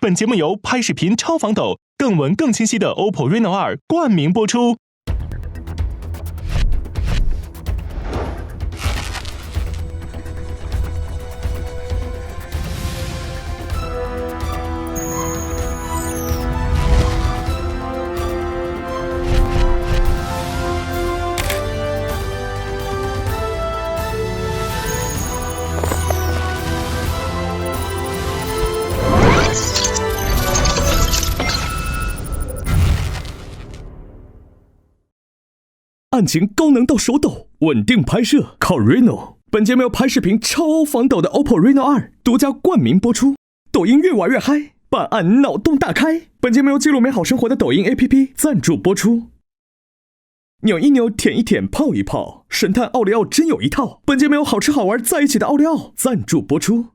本节目由拍视频超防抖、更稳更清晰的 OPPO Reno 2冠名播出。案情高能到手抖，稳定拍摄靠 Reno。本节目由拍视频超防抖的 OPPO Reno 2独家冠名播出。抖音越玩越嗨，办案脑洞大开。本节目由记录美好生活的抖音 APP 赞助播出。扭一扭，舔一舔，泡一泡，神探奥利奥真有一套。本节目由好吃好玩在一起的奥利奥赞助播出。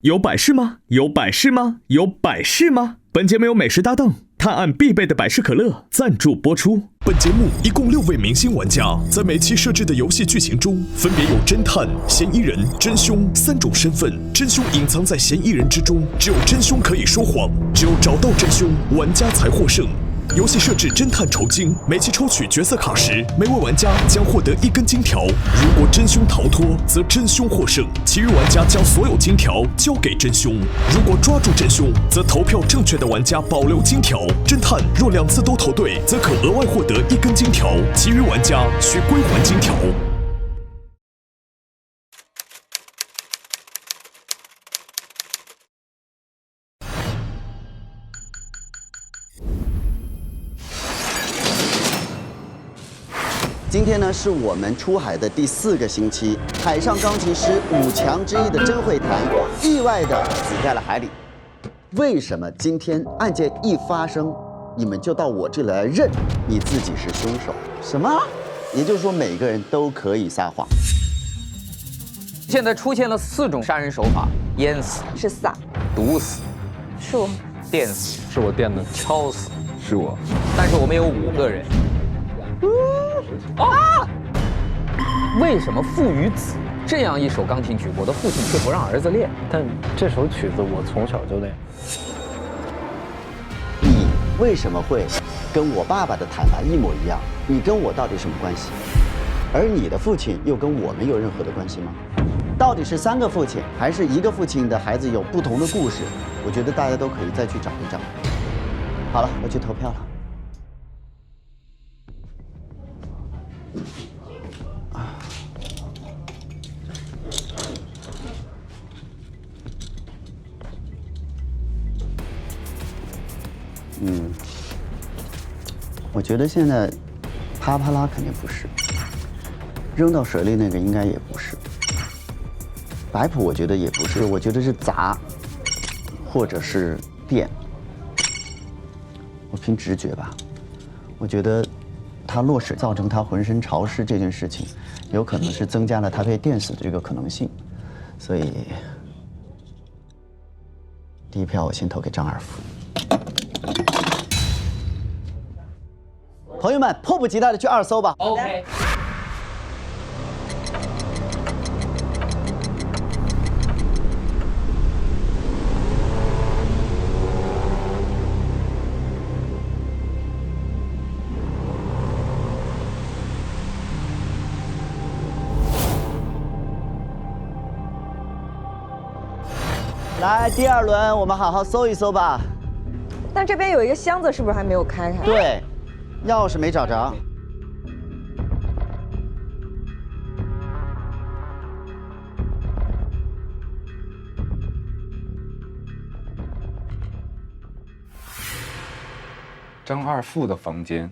有百事吗？有百事吗？有百事吗？本节目由美食搭档探案必备的百事可乐赞助播出。本节目一共6位明星玩家，在每期设置的游戏剧情中，分别有侦探、嫌疑人、真凶3种身份。真凶隐藏在嫌疑人之中，只有真凶可以说谎，只有找到真凶，玩家才获胜。游戏设置侦探酬金，每期抽取角色卡时，每位玩家将获得1根金条。如果真凶逃脱，则真凶获胜，其余玩家将所有金条交给真凶。如果抓住真凶，则投票正确的玩家保留金条。侦探若2次都投对，则可额外获得1根金条，其余玩家需归还金条。今天呢，是我们出海的第4个星期，海上钢琴师5强之一的甄慧弹意外的死在了海里。为什么今天案件一发生，你们就到我这里来认你自己是凶手？什么？也就是说，每个人都可以撒谎。现在出现了4种杀人手法：淹死、是撒，毒死、是我，电死、是我电的，敲死，是我。但是我们有5个人。为什么父与子这样一首钢琴曲，我的父亲却不让儿子练？但这首曲子我从小就练。你为什么会跟我爸爸的弹法一模一样？你跟我到底什么关系？而你的父亲又跟我们有任何的关系吗？到底是3个父亲，还是1个父亲的孩子有不同的故事？我觉得大家都可以再去找一找。好了，我去投票了。我觉得现在啪啪啦肯定不是，扔到水里那个应该也不是，白谱我觉得也不是，我觉得是砸，或者是电。我凭直觉吧，我觉得他落水造成他浑身潮湿这件事情，有可能是增加了他被电死的这个可能性，所以第1票我先投给张二夫。朋友们，迫不及待的去2搜吧。OK。来，第2轮我们好好搜一搜吧。但这边有一个箱子，是不是还没有开开？对，钥匙没找着。张二富的房间，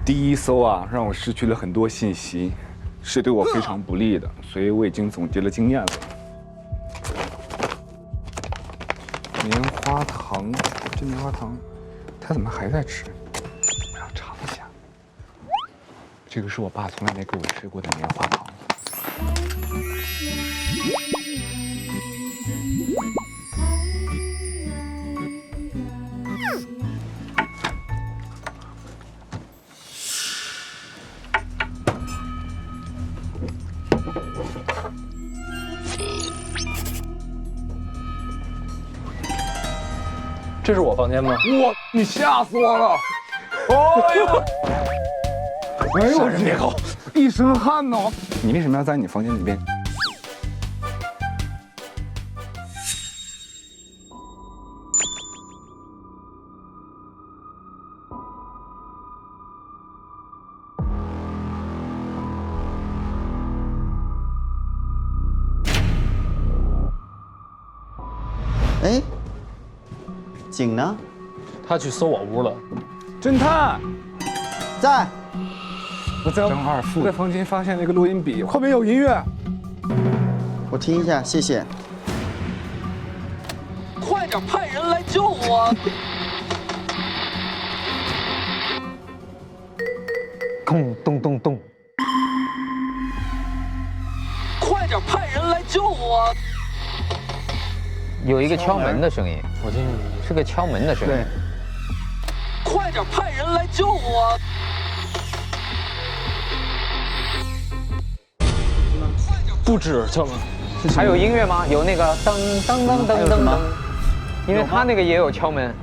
第1搜啊，让我失去了很多信息，是对我非常不利的，所以我已经总结了经验了。棉花糖，这棉花糖，它怎么还在吃？我要尝一下。这个是我爸从来没给我吃过的棉花糖。这是我房间吗？哇，你吓死我了！哎呦，哎呦，人别口，一身汗呢。你为什么要在你房间里面？哎，景呢？他去搜我屋了。侦探，在。我在张二副在房间发现了一个录音笔，后面有音乐。我听一下，谢谢。快点派人来救我！咚咚咚咚，快点派人来救我！有一个敲门的声音，我听见是个敲门的声音。对，快点派人来救我！不止敲门，还有音乐吗？有那个噔噔噔噔噔噔，因为他那个也有敲门。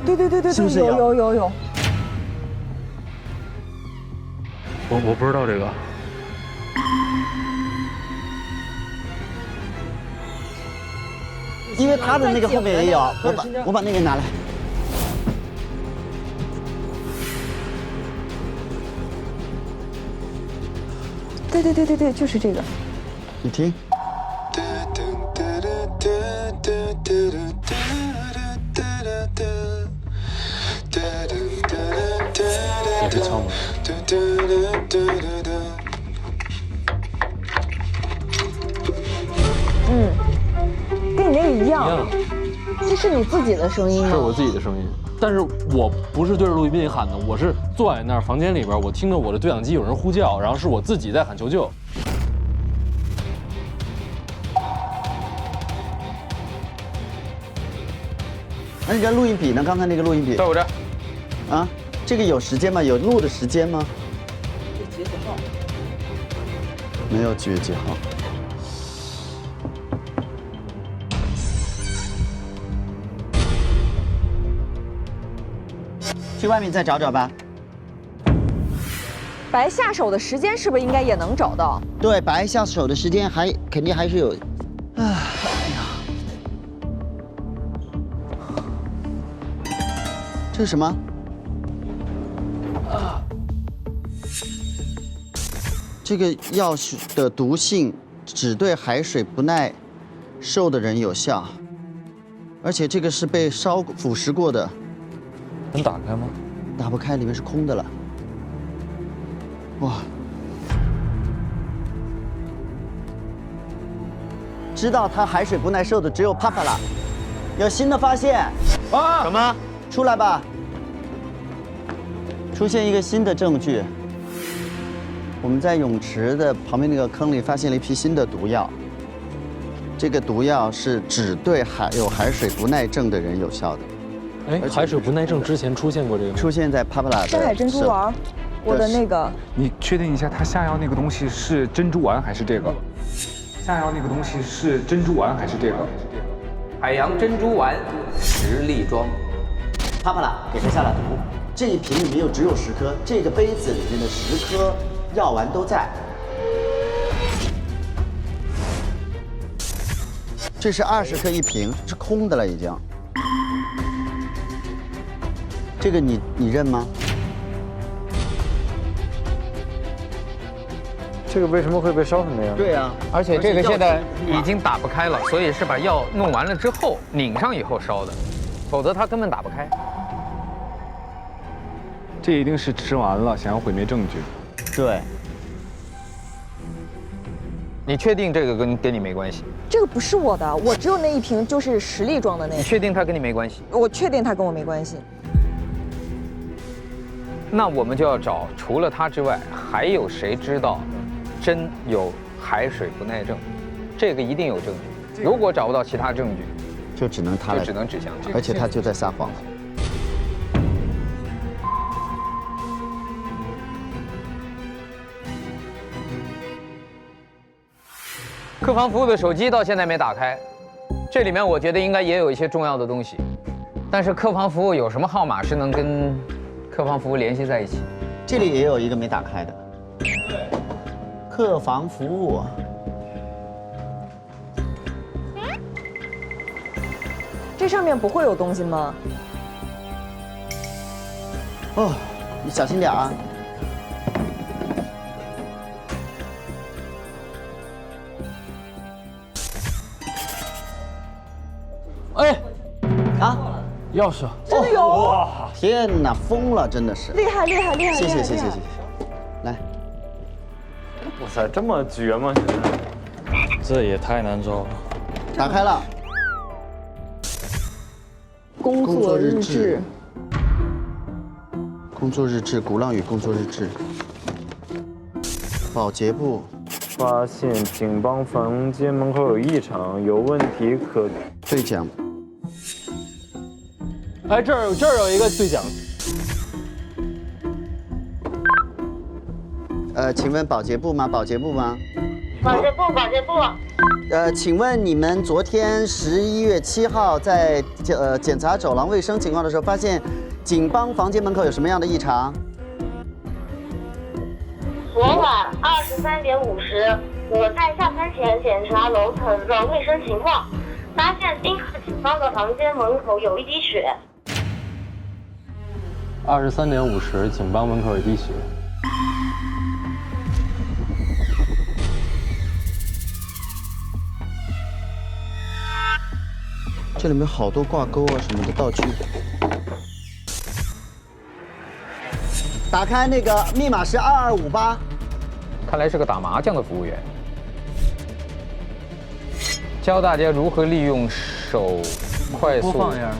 对，是不是有有。我不知道这个。因为他的那个后面也有，我把那个拿来。对，就是这个。你听。也是敲门。跟你那个一样。这是你自己的声音吗？这是我自己的声音，但是我不是对着录音笔喊的，我是坐在那儿房间里边，我听着我的对讲机有人呼叫，然后是我自己在喊求救。那你这录音笔呢？刚才那个录音笔在我这。啊，这个有时间吗？有录的时间吗？截止号。没有几月几号。去外面再找找吧。白下手的时间是不是应该也能找到？对，白下手的时间肯定还是有。哎呀，这是什么？这个药的毒性只对海水不耐受的人有效，而且这个是被腐蚀过的。能打开吗？打不开，里面是空的了。哇！知道它海水不耐受的只有帕帕了。有新的发现啊！什么？出来吧！出现一个新的证据。我们在泳池的旁边那个坑里发现了一批新的毒药。这个毒药是只对有海水不耐症的人有效的。哎，海水不耐症之前出现过这个吗？出现在帕帕拉的深海珍珠丸，我的那个。你确定一下，他下药那个东西是珍珠丸还是这个？下药那个东西是珍珠丸还是这个？海洋珍珠丸10粒装。帕帕拉给他下了毒，这一瓶里面只有10颗，这个杯子里面的10颗药丸都在。这是20克一瓶，是空的了已经。这个你认吗？这个为什么会被烧成那样？对啊，而且这个现在已经打不开了，所以是把药弄完了之后拧上以后烧的，否则它根本打不开。这一定是吃完了，想要毁灭证据。对。你确定这个跟你没关系？这个不是我的，我只有那一瓶，就是10粒装的那个。你确定它跟你没关系？我确定它跟我没关系。那我们就要找，除了他之外，还有谁知道真有海水不耐症？这个一定有证据。如果找不到其他证据，就只能他来，就只能指向他。而且他就在撒谎。客房服务的手机到现在没打开，这里面我觉得应该也有一些重要的东西，但是客房服务有什么号码是能跟客房服务联系在一起？这里也有一个没打开的，客房服务。这上面不会有东西吗？哦，你小心点啊。哎，啊，钥匙，真的有！哇，天哪，疯了，真的是。厉害厉害厉害！谢谢厉害谢谢谢谢。来，哇塞，这么绝吗？这也太难找了。打开了。工作日志。工作日志，鼓浪屿工作日志。保洁部。发现警帮房间门口有异常，有问题可对讲。哎，这儿有一个对讲。请问保洁部吗？保洁部吗？保洁部，保洁部。请问你们昨天11月7号在检查走廊卫生情况的时候，发现警帮房间门口有什么样的异常？昨晚23点50，我在下班前检查楼层的卫生情况，发现宾客警方的房间门口有一滴血。23点50，警帮门口有一滴血。这里面好多挂钩啊什么的道具。打开那个密码是2258。看来是个打麻将的服务员。教大家如何利用手快速播放一下。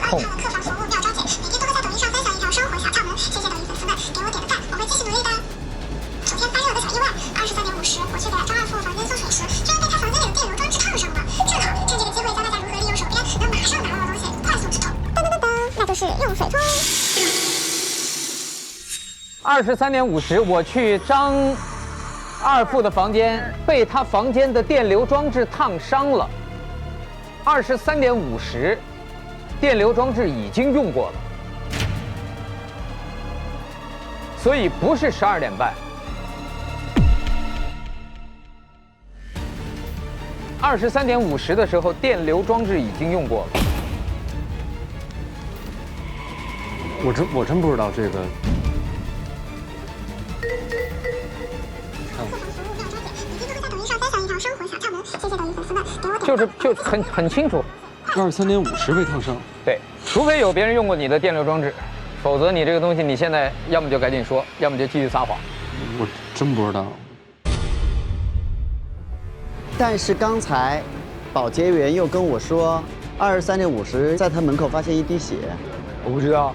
控。客房服务妙招姐，每天都会在抖音上分享一条生活小窍门，谢谢抖音粉丝们给我点个赞，我会继续努力的。昨天发热的小意外，23点50，我去给张二富房间送水时，居然被他房间里的电流装置烫伤了。正好趁这个机会教大家如何利用手边能马上拿到的东西快速止痛。噔噔噔噔，那就是用水冲。23点50，我去张二富的房间，被他房间的电流装置烫伤了。23点50，电流装置已经用过了，所以不是12点半。23点50的时候，电流装置已经用过了。我真不知道这个。就很清楚，23点50被烫伤。对，除非有别人用过你的电流装置，否则你这个东西你现在要么就赶紧说，要么就继续撒谎。我真不知道。但是刚才保洁员又跟我说，23点50在他门口发现一滴血。我不知道。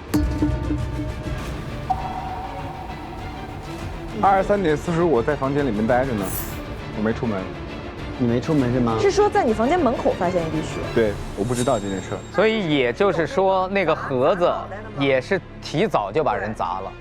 23点45我在房间里面待着呢，我没出门。你没出门是吗？是说在你房间门口发现一滴血？对，我不知道这件事。所以也就是说，那个盒子也是提早就把人砸了。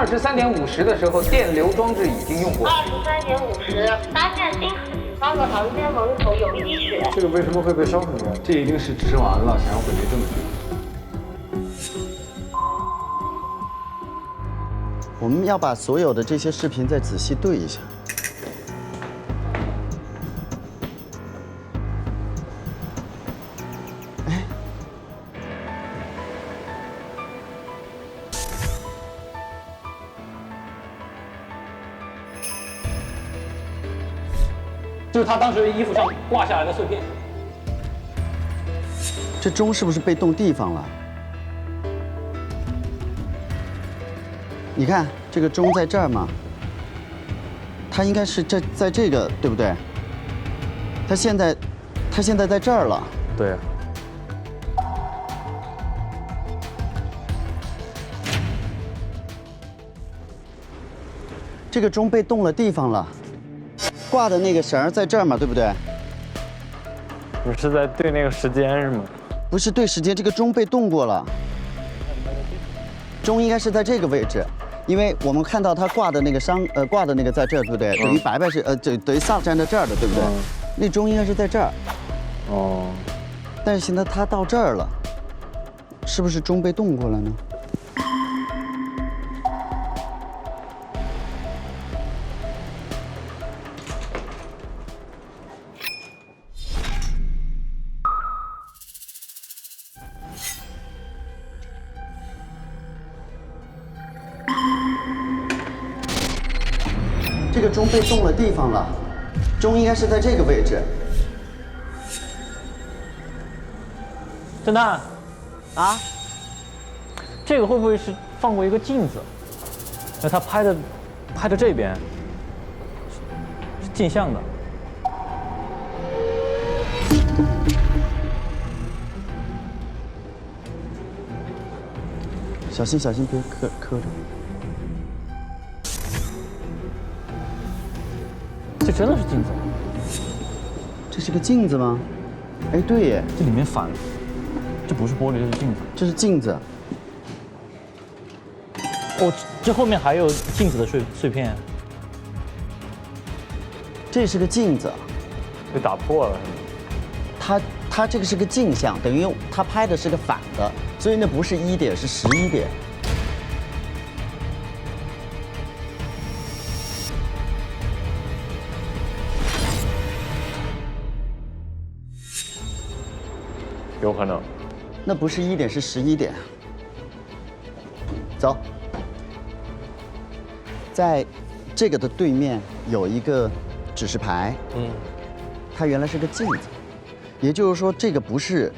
23点50的时候，电流装置已经用过。23点50，发现宾客警方的房间门口有一滴血。这个为什么会被烧成这样？这一定是吃完了，想要毁灭证据。我们要把所有的这些视频再仔细对一下。就是他当时衣服上挂下来的碎片。这钟是不是被动地方了？你看这个钟在这儿嘛，它应该是在这个，对不对？它现在在这儿了。对。这个钟被动了地方了，挂的那个绳在这儿嘛，对不对？你是在对那个时间是吗？不是对时间，这个钟被动过了。钟应该是在这个位置，因为我们看到它挂的那个挂的那个在这儿，对不对？等于白白是等于萨站在这儿的，对不对？那钟应该是在这儿。哦。但是现在它到这儿了，是不是钟被动过了呢？这个钟被动了地方了，钟应该是在这个位置。侦探，啊，这个会不会是放过一个镜子？那他拍的这边是镜像的。小心小心，别磕着。这真的是镜子？这是个镜子吗？哎，对耶，这里面反，这不是玻璃，这是镜子。这是镜子。哦，这后面还有镜子的碎片。这是个镜子，被打破了是吗？它这个是个镜像，等于它拍的是个反的，所以那不是1点，是11点。有可能。那不是1点，是11点。走，在这个的对面有一个指示牌，它原来是个镜子，也就是说这个不是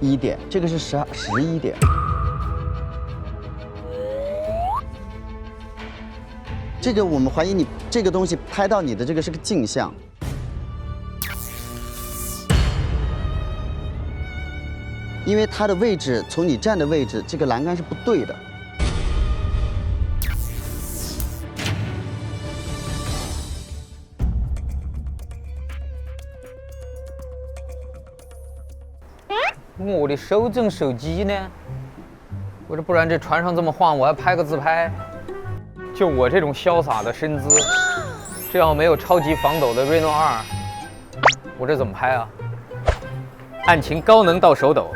1点，这个是11点。这个我们怀疑你这个东西拍到你的这个是个镜像。因为它的位置从你站的位置，这个栏杆是不对的。我的手整手机呢？我说不然这船上这么晃，我还拍个自拍。就我这种潇洒的身姿，这要没有超级防抖的 Reno 2，我这怎么拍啊？案情高能到手抖。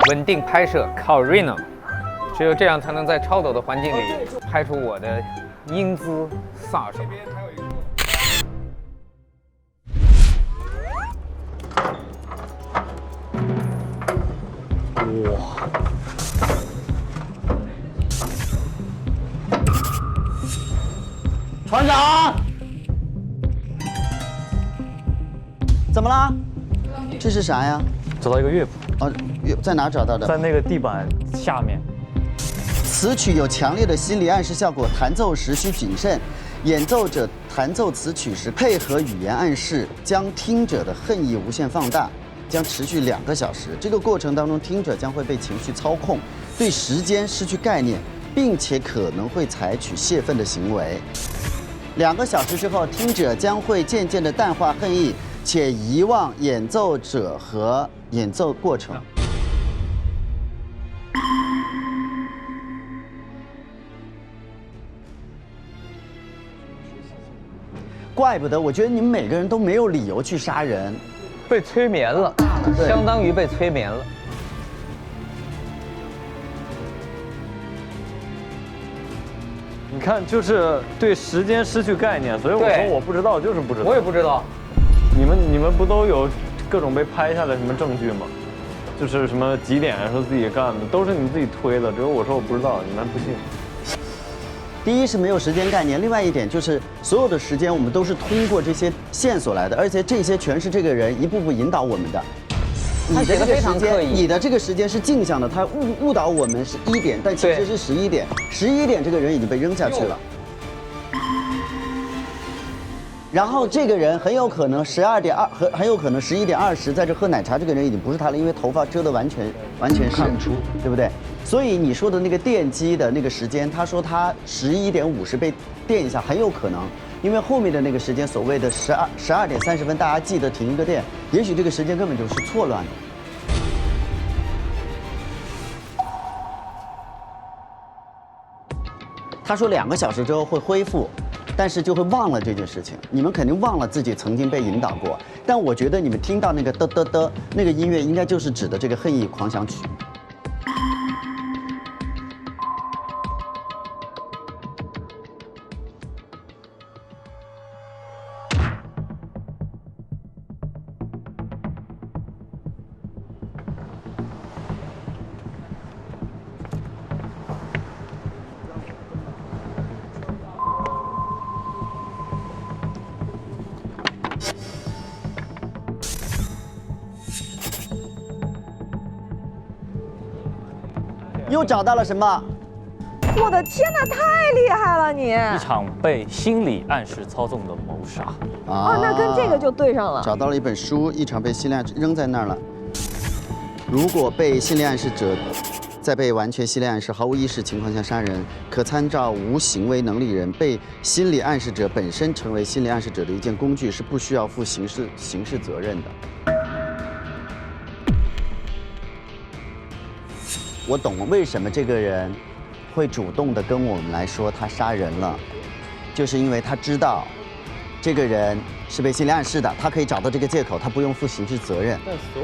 稳定拍摄靠 Reno， 只有这样才能在超抖的环境里拍出我的英姿飒爽。哇！船长，怎么了？这是啥呀？找到一个乐谱。哦，在哪找到的？在那个地板下面。此曲有强烈的心理暗示效果，弹奏时需谨慎。演奏者弹奏此曲时，配合语言暗示，将听者的恨意无限放大，将持续2个小时。这个过程当中，听者将会被情绪操控，对时间失去概念，并且可能会采取泄愤的行为。2个小时之后，听者将会渐渐地淡化恨意，且遗忘演奏者和演奏过程。怪不得，我觉得你们每个人都没有理由去杀人，被催眠了，相当于被催眠了。你看，就是对时间失去概念，所以我说我不知道，就是不知道。我也不知道。你们不都有各种被拍下来什么证据吗？就是什么几点说自己干的，都是你们自己推的，只有我说我不知道，你们还不信。第一是没有时间概念，另外一点就是所有的时间我们都是通过这些线索来的，而且这些全是这个人一步步引导我们的。你的这个时间，你的这个时间是镜像的，他误导我们是1点，但其实是11点。11点这个人已经被扔下去了。然后这个人很有可能12点2，很有可能11点20在这喝奶茶，这个人已经不是他了，因为头发遮得完全是看不出，对不对？所以你说的那个电击的那个时间，他说他11点50被电一下，很有可能，因为后面的那个时间所谓的12点30分，大家记得停一个电，也许这个时间根本就是错乱的。他说2个小时之后会恢复，但是就会忘了这件事情。你们肯定忘了自己曾经被引导过，但我觉得你们听到那个的那个音乐，应该就是指的这个《恨意狂想曲》。又找到了什么？我的天哪，太厉害了你！一场被心理暗示操纵的谋杀。啊，那跟这个就对上了。找到了一本书，一场被心理暗示扔在那儿了。如果被心理暗示者在被完全心理暗示、毫无意识情况下杀人，可参照无行为能力人被心理暗示者本身成为心理暗示者的一件工具，是不需要负刑事责任的。我懂了为什么这个人会主动的跟我们来说他杀人了，就是因为他知道这个人是被心理暗示的，他可以找到这个借口，他不用负刑事责任。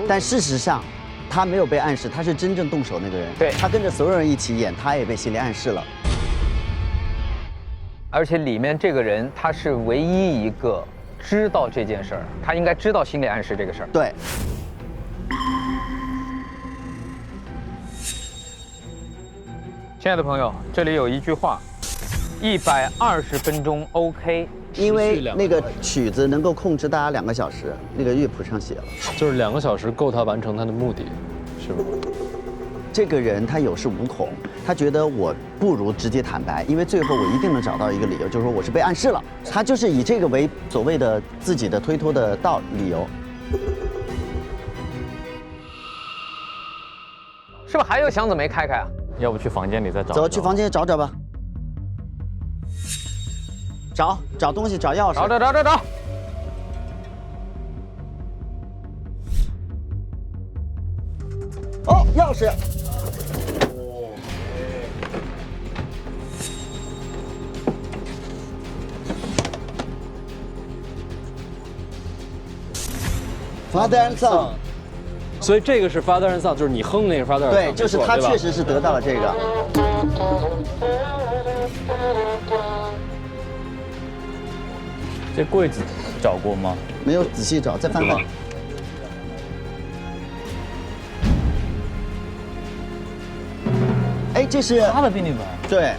但事实上，他没有被暗示，他是真正动手那个人。对，他跟着所有人一起演，他也被心理暗示了。而且里面这个人他是唯一一个知道这件事儿，他应该知道心理暗示这个事儿。对。亲爱的朋友，这里有一句话：120分钟 OK。因为那个曲子能够控制大家2个小时，那个乐谱上写了，就是2个小时够他完成他的目的，是吗？这个人他有恃无恐，他觉得我不如直接坦白，因为最后我一定能找到一个理由，就是说我是被暗示了。他就是以这个为所谓的自己的推脱的理由。是不是还有箱子没开开啊？要不去房间里再找？走，去房间找找吧。找东西，找钥匙。找。哦，钥匙。Father and Son。所以这个是 Father and Son， 就是你哼那个 Father and Son。对，就是他确实是得到了这个。这柜子找过吗？没有仔细找，再翻翻。哎，这是他的病历本。对。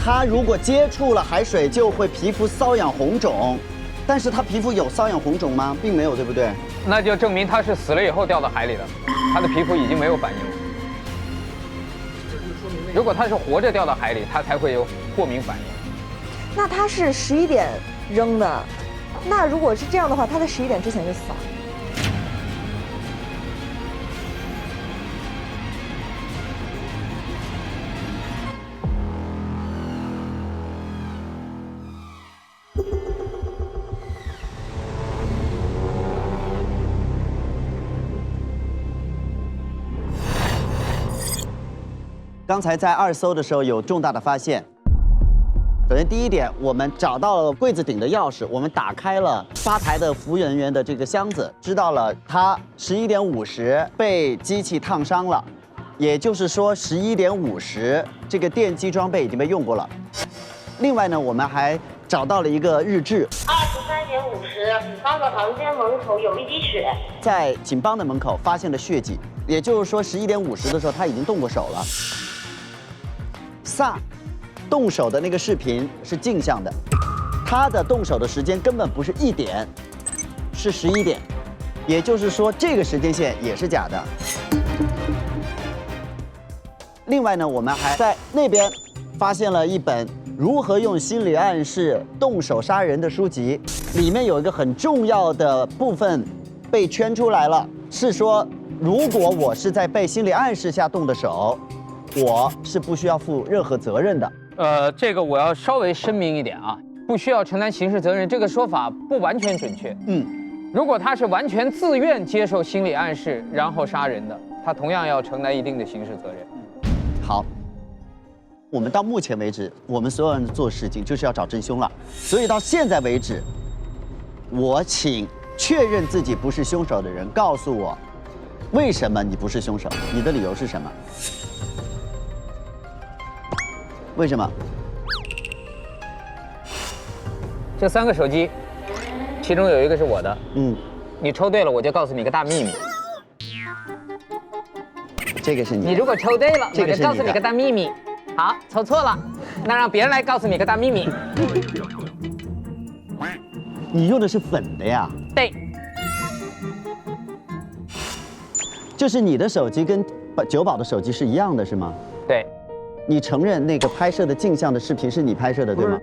他如果接触了海水，就会皮肤瘙痒红肿，但是他皮肤有瘙痒红肿吗？并没有，对不对？那就证明他是死了以后掉到海里的，他的皮肤已经没有反应了。如果他是活着掉到海里，他才会有过敏反应。那他是11点扔的，那如果是这样的话，他在11点之前就死了。刚才在2搜的时候有重大的发现。首先，第一点，我们找到了柜子顶的钥匙，我们打开了吧台的服务人员的这个箱子，知道了他11点50被机器烫伤了，也就是说11点50这个电击装备已经被用过了。另外呢，我们还找到了一个日志。23点50，警方的房间门口有一滴血，在警方的门口发现了血迹，也就是说11点50的时候他已经动过手了。萨动手的那个视频是镜像的，他的动手的时间根本不是1点，是11点，也就是说这个时间线也是假的。另外呢，我们还在那边发现了一本如何用心理暗示动手杀人的书籍，里面有一个很重要的部分被圈出来了，是说如果我是在被心理暗示下动的手，我是不需要负任何责任的。这个我要稍微声明一点啊，不需要承担刑事责任这个说法不完全准确。如果他是完全自愿接受心理暗示然后杀人的，他同样要承担一定的刑事责任。好，我们到目前为止，我们所有人做事情就是要找真凶了，所以到现在为止，我请确认自己不是凶手的人告诉我，为什么你不是凶手？你的理由是什么？为什么？这3个手机，其中有一个是我的。你抽对了，我就告诉你个大秘密。这个是你。你如果抽对了，这个是你的我就告诉你个大秘密。好，抽错了，那让别人来告诉你个大秘密。你用的是粉的呀？对。就是你的手机跟九宝的手机是一样的，是吗？对。你承认那个拍摄的镜像的视频是你拍摄的，对吗？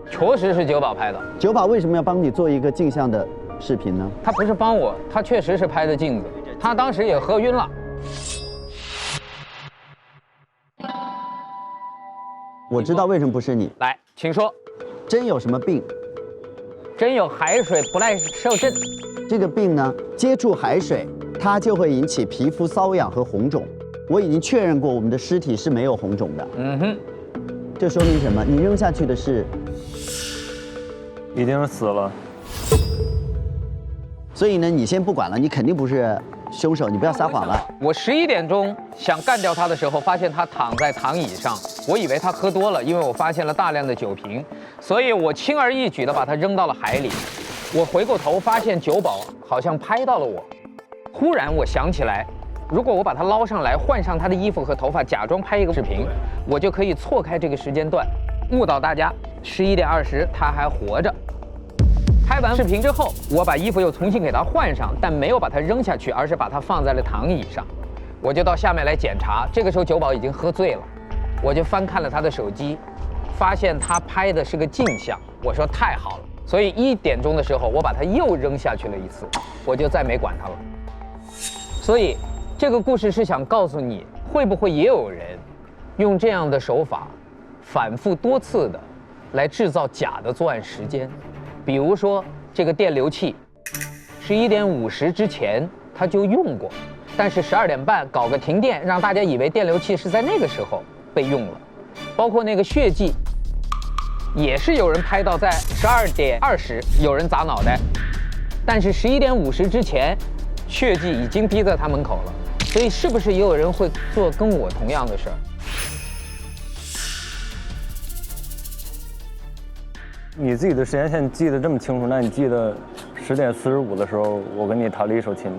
确实是九宝拍的。九宝为什么要帮你做一个镜像的视频呢？他不是帮我，他确实是拍的镜子，他当时也喝晕了。我知道为什么不是你。来，请说。真有什么病？真有海水不耐受症。这个病呢，接触海水，它就会引起皮肤瘙痒和红肿。我已经确认过，我们的尸体是没有红肿的。这说明什么？你扔下去的是，已经死了。所以呢，你先不管了，你肯定不是凶手，你不要撒谎了。我11点钟想干掉他的时候，发现他躺在躺椅上，我以为他喝多了，因为我发现了大量的酒瓶，所以我轻而易举地把他扔到了海里。我回过头发现九宝好像拍到了我，忽然我想起来，如果我把他捞上来，换上他的衣服和头发，假装拍一个视频，我就可以错开这个时间段，误导大家11点20他还活着。拍完视频之后，我把衣服又重新给他换上，但没有把他扔下去，而是把他放在了躺椅上。我就到下面来检查，这个时候九宝已经喝醉了，我就翻看了他的手机，发现他拍的是个镜像。我说太好了，所以1点钟的时候，我把他又扔下去了一次，我就再没管他了。所以这个故事是想告诉你，会不会也有人用这样的手法，反复多次的来制造假的作案时间？比如说这个电流器，11点50之前他就用过，但是12点半搞个停电，让大家以为电流器是在那个时候被用了。包括那个血迹，也是有人拍到在12点20有人砸脑袋，但是11点50之前，血迹已经逼在他门口了。所以是不是也有人会做跟我同样的事儿？你自己的时间线记得这么清楚，那你记得10点45的时候，我跟你弹了一首琴。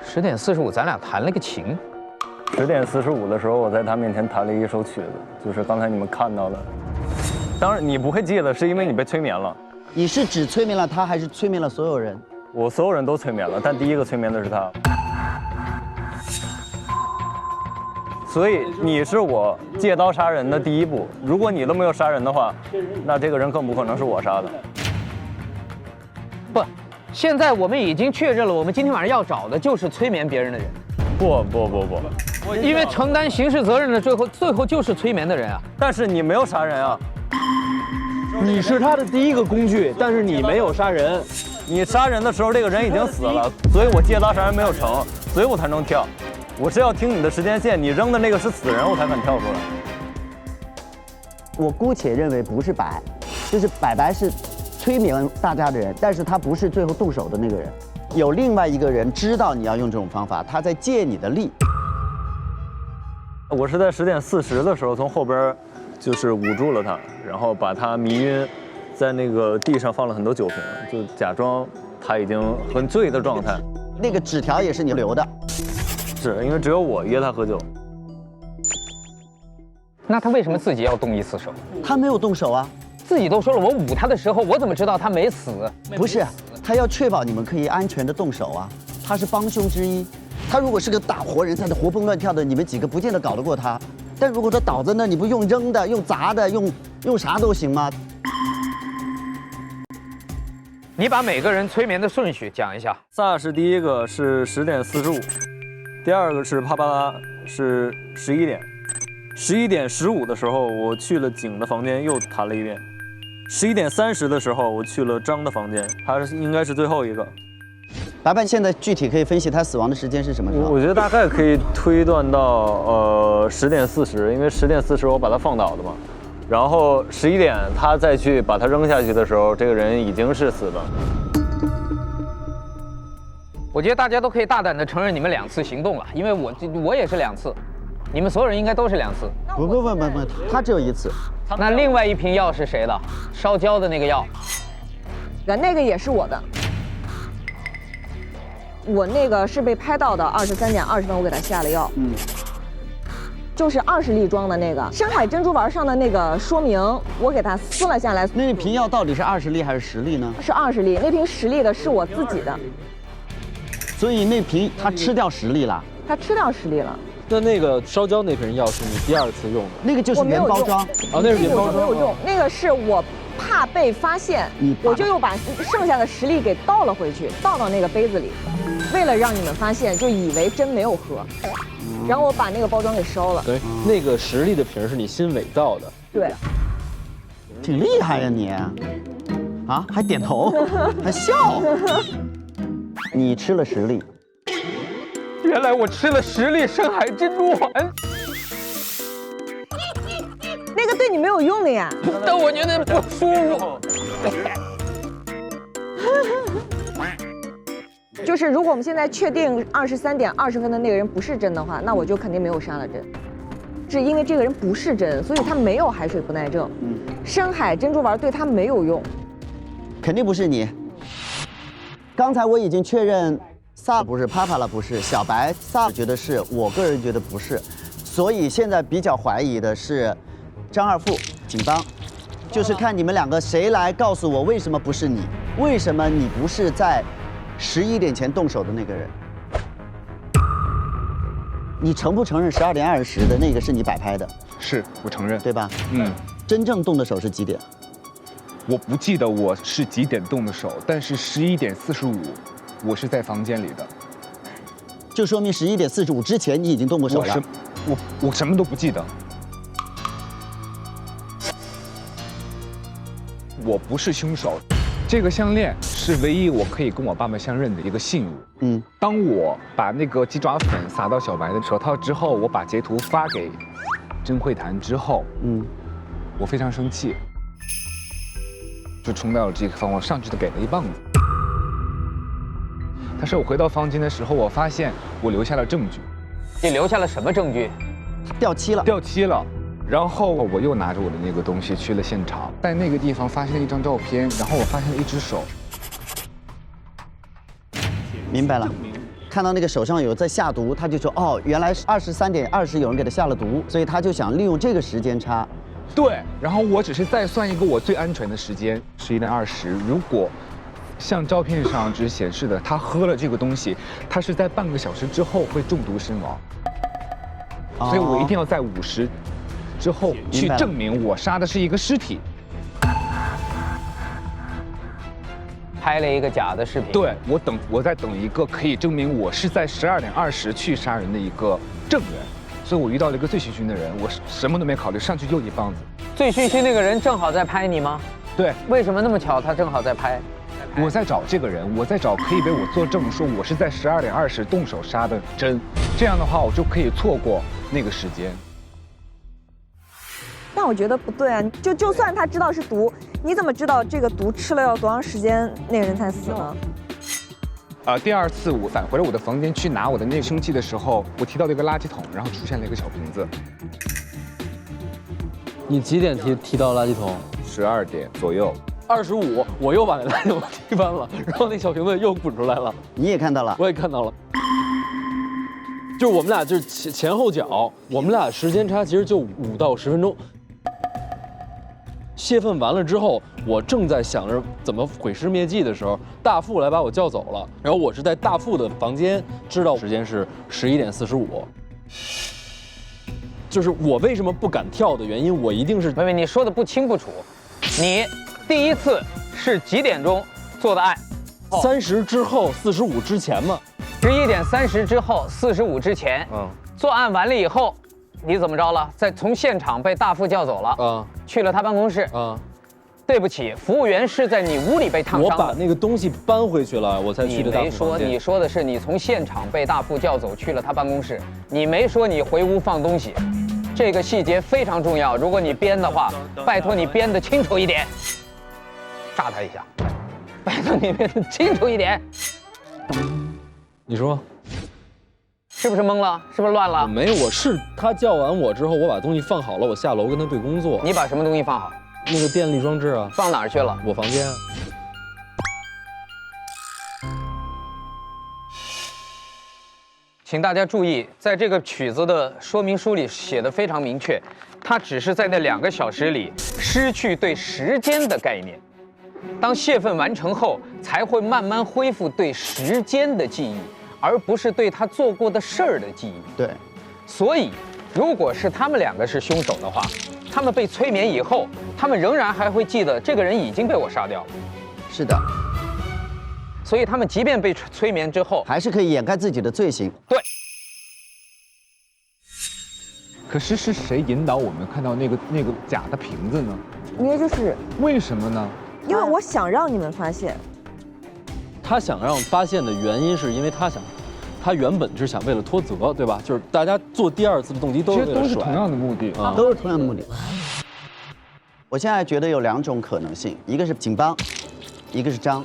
10点45，咱俩弹了个琴。10点45的时候，我在他面前弹了一首曲子，就是刚才你们看到的。当然你不会记得，是因为你被催眠了。你是只催眠了他，还是催眠了所有人？我所有人都催眠了，但第一个催眠的是他。所以你是我借刀杀人的第一步。如果你都没有杀人的话，那这个人更不可能是我杀的。不，现在我们已经确认了，我们今天晚上要找的就是催眠别人的人。不，因为承担刑事责任的最后就是催眠的人啊。但是你没有杀人啊。你是他的第一个工具，但是你没有杀人。你杀人的时候，这个人已经死了，所以我借刀杀人没有成，所以我才能跳。我是要听你的时间线，你扔的那个是死人，我才敢跳出来。我姑且认为不是白，就是白是催眠大家的人，但是他不是最后动手的那个人。有另外一个人知道你要用这种方法，他在借你的力。我是在10点40的时候从后边就是捂住了他，然后把他迷晕，在那个地上放了很多酒瓶，就假装他已经很醉的状态。那个纸条也是你留的。是因为只有我约他喝酒。那他为什么自己要动1次手？他没有动手啊，自己都说了，我捂他的时候，我怎么知道他没死？不是，他要确保你们可以安全的动手啊，他是帮凶之一。他如果是个大活人，在那活蹦乱跳的，你们几个不见得搞得过他。但如果他倒在那，你不用扔的、用砸的、用啥都行吗？你把每个人催眠的顺序讲一下。萨是第一个是10点45，第二个是帕帕拉是11点，11点15的时候我去了景的房间又弹了一遍，11点30的时候我去了张的房间，他应该是最后一个。白白现在具体可以分析他死亡的时间是什么时候？我觉得大概可以推断到10点40，因为10点40我把他放倒的嘛。然后11点他再去把他扔下去的时候，这个人已经是死的。我觉得大家都可以大胆的承认你们2次行动了，因为我也是2次，你们所有人应该都是2次。不，他只有1次。那另外一瓶药是谁的？烧焦的那个药，那个也是我的。我那个是被拍到的23点20分，我给他下了药。就是20粒装的那个深海珍珠丸上的那个说明，我给它撕了下来。那瓶药到底是20粒还是10粒呢？是20粒，那瓶10粒的是我自己的。所以那瓶他吃掉10粒了。他吃掉10粒了。那个烧焦那瓶药是你第2次用的？那个就是原包装。哦，那是原包装。没有用，那个是我怕被发现，我就又把剩下的10粒给倒了回去，倒到那个杯子里，为了让你们发现，就以为真没有喝。然后我把那个包装给烧了。对，那个10粒的瓶是你新伪造的。对，挺厉害呀你，啊还点头，还笑。你吃了10粒，原来我吃了10粒深海珍珠丸。那个对你没有用的呀。但我觉得不舒服。就是如果我们现在确定23点20分的那个人不是真的话，那我就肯定没有杀了真。是因为这个人不是真，所以他没有海水不耐症。深海珍珠丸对他没有用。肯定不是你。刚才我已经确认，萨不是，帕帕拉不是，小白萨觉得是，我个人觉得不是，所以现在比较怀疑的是张二副、景邦，就是看你们2个谁来告诉我为什么不是你，为什么你不是在11点前动手的那个人？你承不承认12点20的那个是你摆拍的？是我承认，对吧？真正动的手是几点？我不记得我是几点动的手，但是11点45，我是在房间里的，就说明11点45之前你已经动过手了。我什么都不记得。我不是凶手，这个项链是唯一我可以跟我爸爸相认的一个信物。当我把那个鸡爪粉撒到小白的手套之后，我把截图发给甄慧檀之后，我非常生气。就冲到了这个房，我上去就给了一棒子。但是我回到房间的时候，我发现我留下了证据。你留下了什么证据？掉漆了。掉漆了。然后我又拿着我的那个东西去了现场，在那个地方发现了一张照片，然后我发现了一只手。明白了。看到那个手上有在下毒，他就说哦，原来是23点20有人给他下了毒，所以他就想利用这个时间差。对，然后我只是再算一个我最安全的时间，11点20。如果像照片上只显示的，他喝了这个东西，他是在半个小时之后会中毒身亡，所以我一定要在50之后去证明我杀的是一个尸体。拍了一个假的视频。对，我在等一个可以证明我是在12点20去杀人的一个证人。所以我遇到了一个醉醺醺的人，我什么都没考虑，上去就一棒子。醉醺醺那个人正好在拍你吗？对。为什么那么巧，他正好在拍？我在找这个人，我在找可以为我作证说我是在12点20动手杀的真，这样的话我就可以错过那个时间。但我觉得不对啊，就算他知道是毒，你怎么知道这个毒吃了要多长时间那个人才死呢？第2次我返回了我的房间去拿我的那个凶器的时候，我提到了一个垃圾桶，然后出现了一个小瓶子。你几点提到垃圾桶？12点左右。25，我又把那垃圾桶踢翻了，然后那小瓶子又滚出来了。你也看到了？我也看到了。就是我们俩就是前后脚，我们俩时间差其实就5到10分钟。泄愤完了之后，我正在想着怎么毁尸灭迹的时候，大副来把我叫走了。然后我是在大副的房间知道时间是11点45。就是我为什么不敢跳的原因，我一定是……妹妹，你说的不清不楚。你第1次是几点钟做的案。30之后45之前嘛，11点30之后45之前。作案完了以后，你怎么着了？从现场被大副叫走了。去了他办公室。对不起，服务员是在你屋里被烫伤的。我把那个东西搬回去了，我才去的大副房间。你说的是你从现场被大副叫走去了他办公室，你没说你回屋放东西。这个细节非常重要，如果你编的话，拜托你编得清楚一点。炸他一下，拜托你编得清楚一点。你说，是不是懵了？是不是乱了？没有，我是他叫完我之后，我把东西放好了，我下楼跟他对工作。你把什么东西放好？那个电力装置啊。放哪儿去了？我房间啊。请大家注意，在这个曲子的说明书里写的非常明确，它只是在那2个小时里失去对时间的概念。当泄愤完成后，才会慢慢恢复对时间的记忆，而不是对他做过的事儿的记忆。对，所以，如果是他们2个是凶手的话，他们被催眠以后，他们仍然还会记得这个人已经被我杀掉了。是的。所以他们即便被催眠之后，还是可以掩盖自己的罪行。对。可是是谁引导我们看到那个假的瓶子呢？因为就是为什么呢？因为我想让你们发现。他想让发现的原因是因为他原本是想为了脱责，对吧？就是大家做第2次的动机都是为了甩，都是同样的目的啊，都是同样的目的。我现在觉得有2种可能性，一个是警方，一个是张。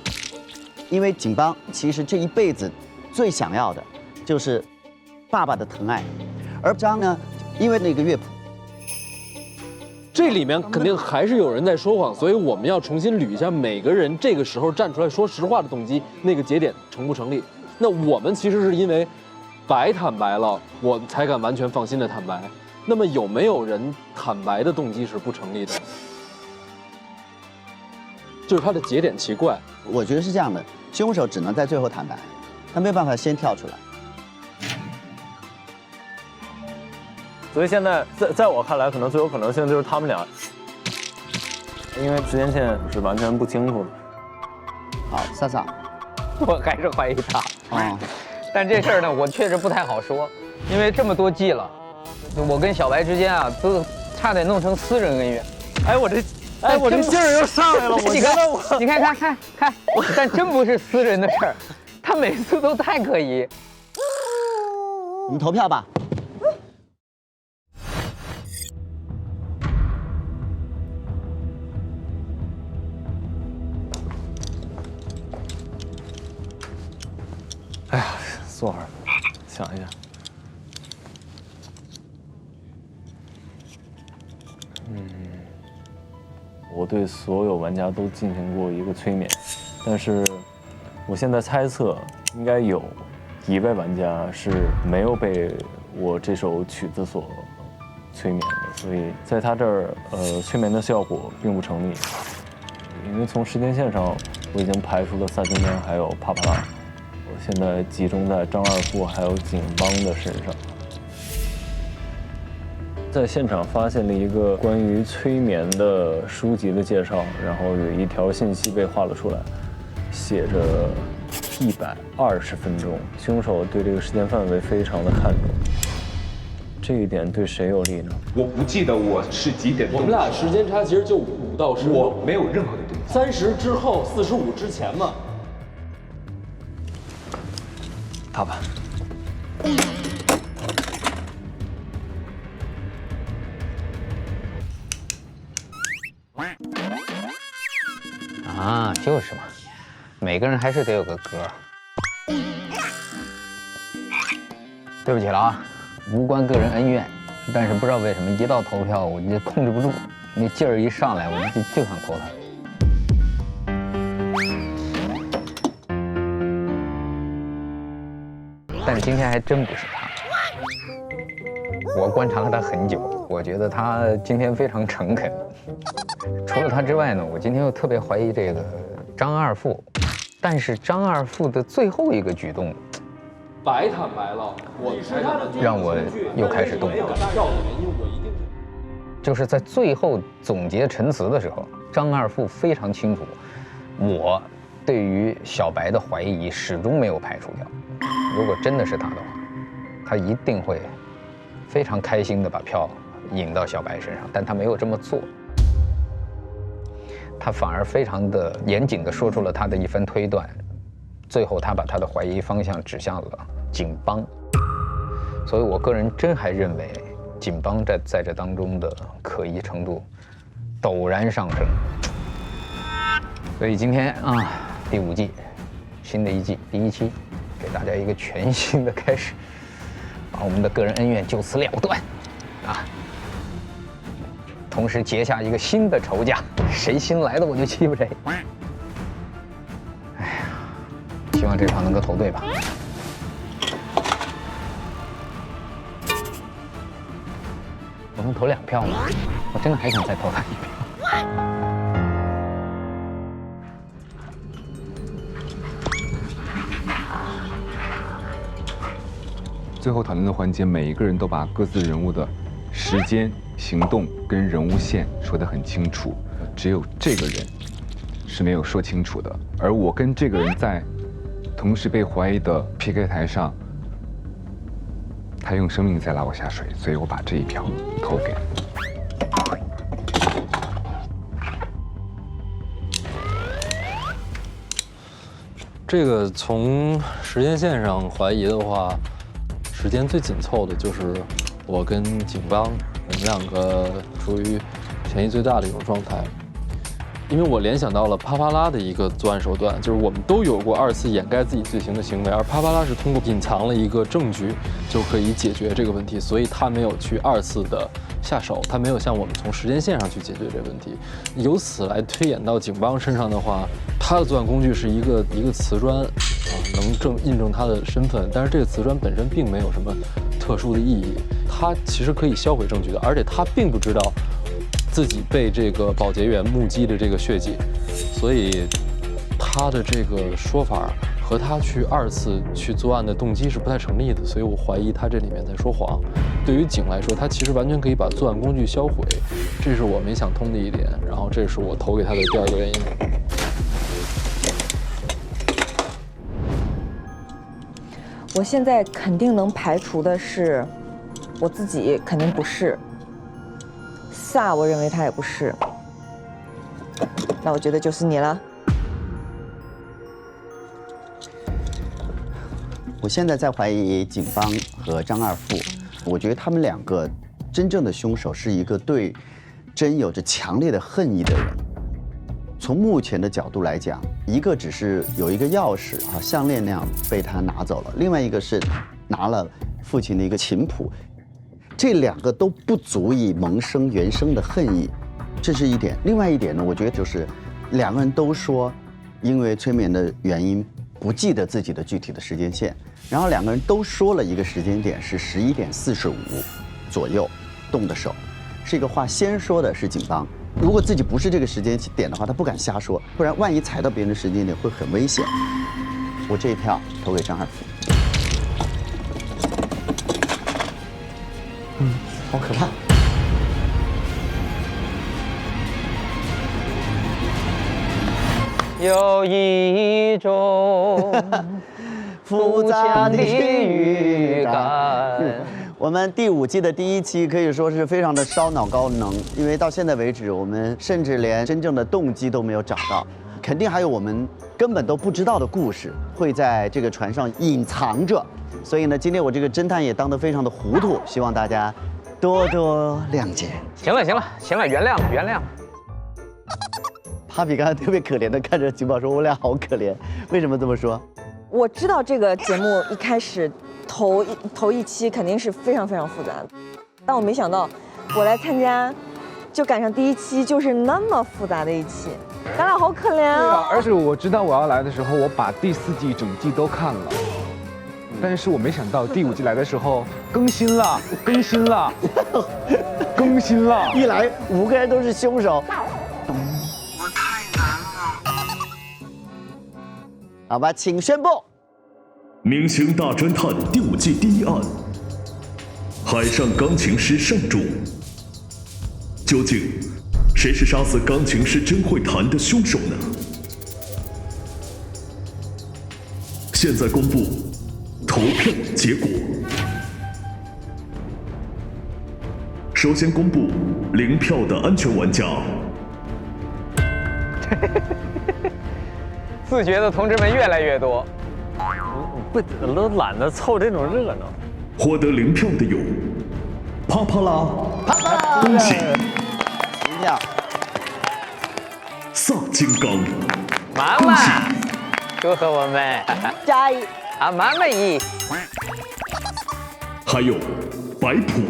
因为警方其实这一辈子最想要的就是爸爸的疼爱，而张呢，因为那个乐谱。这里面肯定还是有人在说谎，所以我们要重新捋一下每个人这个时候站出来说实话的动机，那个节点成不成立？那我们其实是因为白坦白了，我才敢完全放心的坦白。那么有没有人坦白的动机是不成立的？就是他的节点奇怪。我觉得是这样的，凶手只能在最后坦白，他没有办法先跳出来。所以现在在我看来，可能最有可能性就是他们俩，因为时间线是完全不清楚的。好，萨萨，我还是怀疑他。但这事儿呢，我确实不太好说，因为这么多季了，我跟小白之间啊，都差点弄成私人恩怨。我这劲儿又上来了，我觉得我，你看，但真不是私人的事儿，他每次都太可疑。我们投票吧。哎呀，坐会儿，想一下。我对所有玩家都进行过一个催眠，但是我现在猜测，应该有1位玩家是没有被我这首曲子所催眠的，所以在他这儿，催眠的效果并不成立，因为从时间线上我已经排除了萨金丹还有帕帕拉。我现在集中在张二副还有警帮的身上，在现场发现了一个关于催眠的书籍的介绍，然后有一条信息被画了出来，写着120分钟。凶手对这个时间范围非常的看重，这一点对谁有利呢？我不记得我是几点动。我们俩时间差其实就5到10。我没有任何的动机。30之后45之前嘛。好吧。啊，就是嘛，每个人还是得有个歌。对不起了啊，无关个人恩怨，但是不知道为什么一到投票我就控制不住，那劲儿一上来我就想投他。但是今天还真不是他，我观察了他很久，我觉得他今天非常诚恳。除了他之外呢，我今天又特别怀疑这个张二副，但是张二副的最后一个举动，白坦白了，让我又开始动摇。就是在最后总结陈词的时候，张二副非常清楚，我对于小白的怀疑始终没有排除掉。如果真的是他的话，他一定会非常开心地把票引到小白身上，但他没有这么做，他反而非常的严谨地说出了他的一番推断，最后他把他的怀疑方向指向了警方，所以我个人真还认为警方在这当中的可疑程度陡然上升。所以今天第5季，新的一季第1期，给大家一个全新的开始，把我们的个人恩怨就此了断，同时结下一个新的仇家，谁新来的我就欺负谁。哎呀，希望这场能够投对吧？我能投2票吗？我真的还想再投他1票。最后讨论的环节，每一个人都把各自人物的时间、行动跟人物线说得很清楚，只有这个人是没有说清楚的。而我跟这个人在同时被怀疑的 PK 台上，他用生命在拉我下水，所以我把这1票投给。这个从时间线上怀疑的话，时间最紧凑的就是我跟警方，我们2个处于嫌疑最大的一种状态。因为我联想到了帕帕拉的一个作案手段，就是我们都有过2次掩盖自己罪行的行为，而帕帕拉是通过隐藏了一个证据就可以解决这个问题，所以他没有去2次的下手，他没有像我们从时间线上去解决这个问题。由此来推演到警方身上的话，他的作案工具是一个瓷砖，能印证他的身份，但是这个瓷砖本身并没有什么特殊的意义，他其实可以销毁证据的，而且他并不知道自己被这个保洁员目击的这个血迹，所以他的这个说法和他去2次去作案的动机是不太成立的，所以我怀疑他这里面在说谎。对于警来说，他其实完全可以把作案工具销毁，这是我没想通的一点，然后这是我投给他的第2个原因。我现在肯定能排除的是，我自己肯定不是，萨我认为他也不是，那我觉得就是你了。我现在在怀疑警方和张二副，我觉得他们2个真正的凶手是一个对真有着强烈的恨意的人。从目前的角度来讲，一个只是有一个钥匙项链那样被他拿走了，另外一个是拿了父亲的一个琴谱，这2个都不足以萌生原生的恨意，这是一点。另外一点呢，我觉得就是2个人都说因为催眠的原因不记得自己的具体的时间线，然后2个人都说了一个时间点是11点45左右动的手，是一个话先说的是警方。如果自己不是这个时间点的话，他不敢瞎说，不然万一踩到别人的时间点会很危险。我这1票投给张二副。好可怕。有一种复杂的预感。我们第5季的第1期可以说是非常的烧脑高能，因为到现在为止，我们甚至连真正的动机都没有找到，肯定还有我们根本都不知道的故事会在这个船上隐藏着。所以呢，今天我这个侦探也当得非常的糊涂，希望大家多多谅解。行了，原谅了。哈比刚才特别可怜的看着警宝说：“我俩好可怜。”为什么这么说？我知道这个节目一开始头一期肯定是非常非常复杂的，但我没想到我来参加，就赶上第1期就是那么复杂的一期，咱俩好可怜啊！对啊，而且我知道我要来的时候，我把第4季整季都看了，但是我没想到第5季来的时候更新了，一来5个人都是凶手。好吧，请宣布。明星大侦探第5季第1案，海上钢琴师上主。究竟谁是杀死钢琴师甄慧弹的凶手呢？现在公布投票结果。首先公布0票的安全玩家。自觉的同志们越来越多。不，都懒得凑这种热闹。获得0票的有啪啪啦，恭喜1票。萨金刚，妈妈，祝贺我们加一啊，妈妈一。还有白普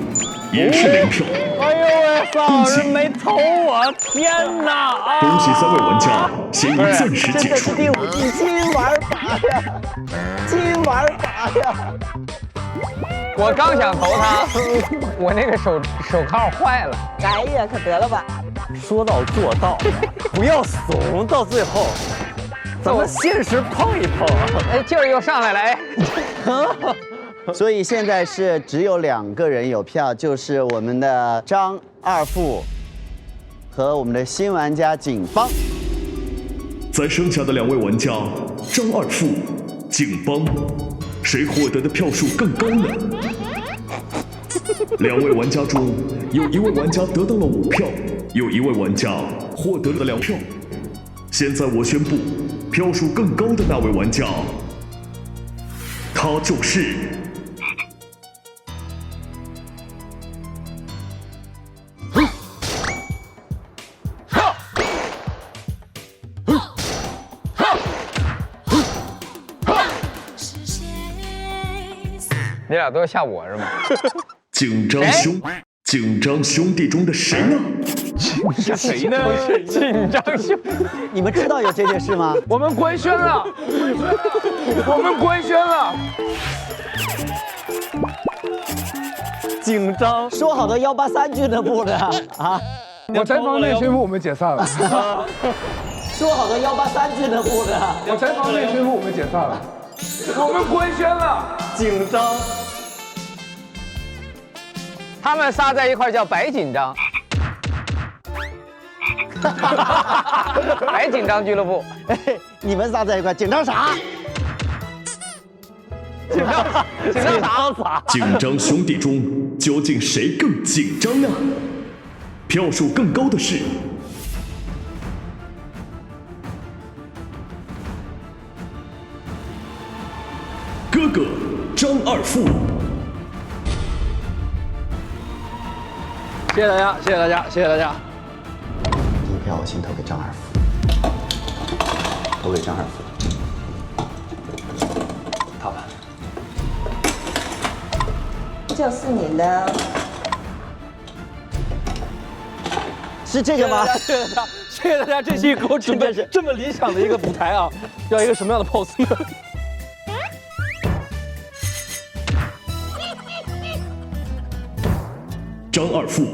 也是0票。哎呦喂，嫂子没投我，天哪！恭喜3位玩家，嫌疑暂时解除。第5季金玩法呀，金玩法呀！我刚想投他，我那个手铐坏了。哎呀，可得了吧！说到做到，不要怂，到最后，咱们现实碰一碰。哎，劲儿又上来了，哎。所以现在是只有2个人有票，就是我们的张二副和我们的新玩家景邦。在剩下的2位玩家张二副、景邦，谁获得的票数更高呢？2位玩家中有1位玩家得到了5票，有1位玩家获得了2票。现在我宣布，票数更高的那位玩家，他就是你俩都要吓我是吗？紧张兄弟中的谁呢？是谁呢？紧张兄弟，你们知道有这件事吗？我们官宣了，我们官宣了。紧张，说好的183俱乐部呢？啊！我在房内宣布我们解散了。说好的183俱乐部呢？我在房内宣布我们解散了。我们官宣了。紧张。他们仨在一块叫白紧张，白紧张俱乐部。哎，你们仨在一块紧张啥？紧张啥？紧张兄弟中究竟谁更紧张呢？票数更高的是哥哥张二副。谢谢大家，谢谢大家，谢谢大家。第1票我先投给张二副，投给张二副。好吧。就是你的。是这个吗？谢谢大家，谢谢大家，这期给我准备这么理想的一个舞台啊，要一个什么样的 pose 呢？张二副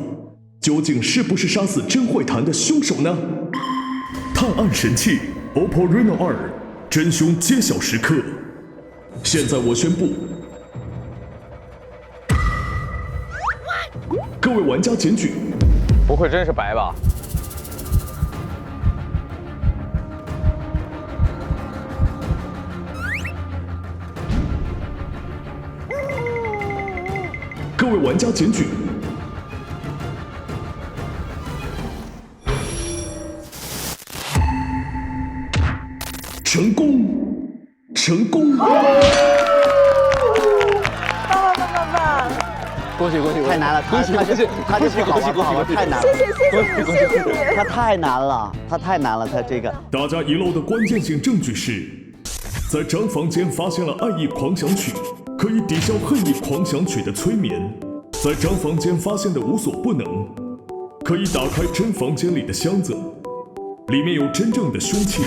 究竟是不是杀死甄慧檀的凶手呢？探案神器 OPPO Reno 2真凶揭晓时刻，现在我宣布，各位玩家检举。不会真是白吧？各位玩家检举。成功！成功！恭喜恭喜！太难了，他就是好玩不好玩，太难了。谢谢你。他太难了，他这个。大家遗漏的关键性证据是，在张房间发现了爱意狂想曲，可以抵消恨意狂想曲的催眠。在张房间发现的无所不能，可以打开真房间里的箱子，里面有真正的凶器，